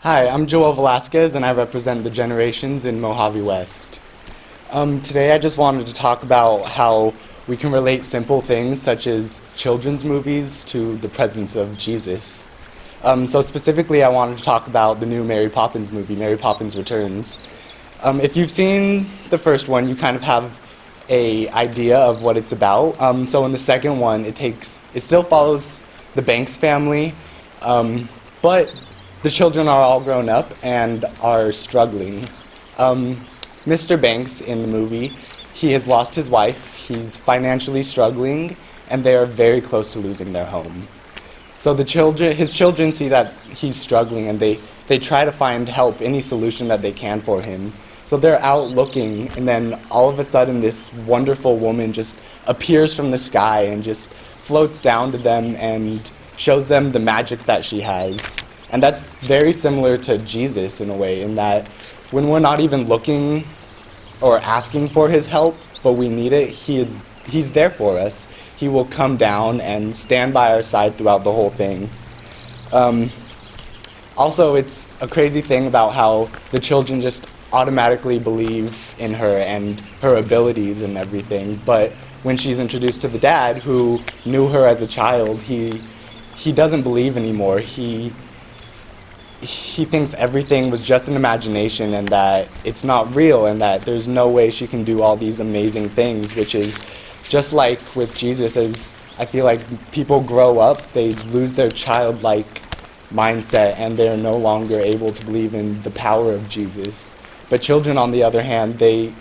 Hi, I'm Joel Velasquez, and I represent the generations in Mojave West. Today I just wanted to talk about how we can relate simple things such as children's movies to the presence of Jesus. So specifically I wanted to talk about the new Mary Poppins movie, Mary Poppins Returns. If you've seen the first one, you kind of have an idea of what it's about. So in the second one, it still follows the Banks family, but the children are all grown up and are struggling. Mr. Banks in the movie, he has lost his wife, he's financially struggling, and they are very close to losing their home. So his children see that he's struggling, and they try to find help, any solution that they can for him. So they're out looking, and then all of a sudden this wonderful woman just appears from the sky and just floats down to them and shows them the magic that she has. And that's very similar to Jesus in a way, in that when we're not even looking or asking for his help, but we need it, he's there for us. He will come down and stand by our side throughout the whole thing. Also, it's a crazy thing about how the children just automatically believe in her and her abilities and everything, but when she's introduced to the dad, who knew her as a child, he doesn't believe anymore. He thinks everything was just an imagination and that it's not real and that there's no way she can do all these amazing things, which is just like with Jesus. As I feel like people grow up, they lose their childlike mindset and they're no longer able to believe in the power of Jesus. But children, on the other hand, they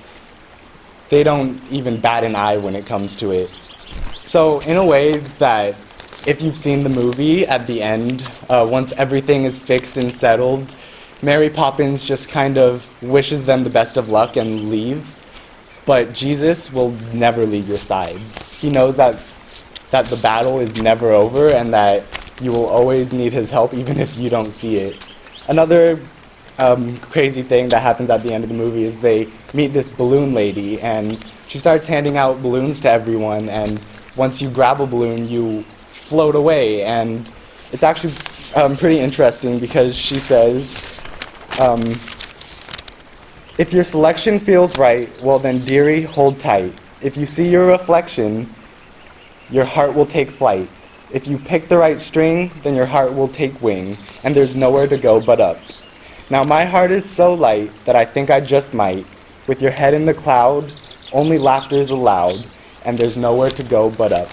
don't even bat an eye when it comes to it. So in a way that, if you've seen the movie, at the end, once everything is fixed and settled, Mary Poppins just kind of wishes them the best of luck and leaves. But Jesus will never leave your side. He knows that the battle is never over and that you will always need his help even if you don't see it. Another crazy thing that happens at the end of the movie is they meet this balloon lady, and she starts handing out balloons to everyone, and once you grab a balloon, you float away. And it's actually pretty interesting because she says, if your selection feels right, well then dearie, hold tight. If you see your reflection, your heart will take flight. If you pick the right string, then your heart will take wing, and there's nowhere to go but up. Now my heart is so light that I think I just might. With your head in the cloud, only laughter is allowed, and there's nowhere to go but up.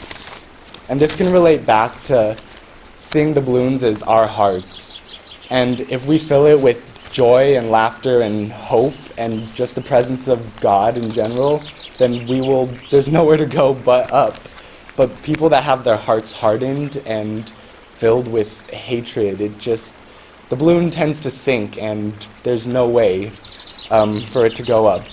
And this can relate back to seeing the balloons as our hearts. And if we fill it with joy and laughter and hope and just the presence of God in general, then there's nowhere to go but up. But people that have their hearts hardened and filled with hatred, the balloon tends to sink and there's no way for it to go up.